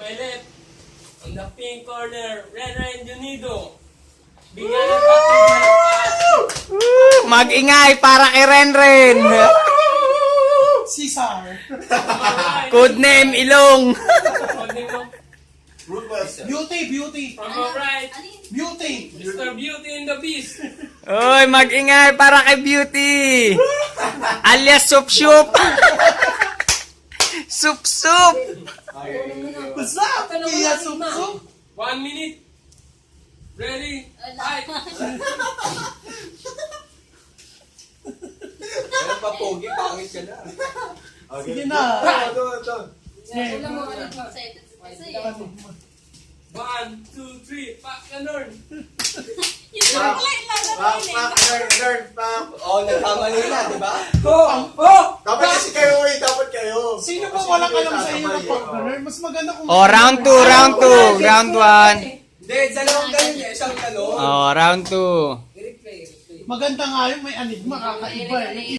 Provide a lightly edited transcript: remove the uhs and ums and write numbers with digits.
my left. On the pink corner, Ren Unido. Bigyan ng pating malakas. Mag-ingay para kay Renren. Cesar. Codename Ilong. Beauty. From the right, Beauty. Mr. Beauty and the Beast. Oy, mag-ingay para kay Beauty. Alias Sup Sup. Sup Sup. What's up? Kaya sup-sup. 1 minute. Ready? Fight. Ano pa, pogi? Pangit ka na. Sige na. Ito. 1, 2, 3. Pak ganun. Nagkamali na, di ba? Dapat kasi kayo dapat kayo. Sino ba walang alam sa inyo ng partner? Mas maganda kung... Oh, round 2. Round 1. Hindi, dalawang ganun eh. Isang tanong. Oh, round 2. Maganda nga yung may anigma, kakaiba eh.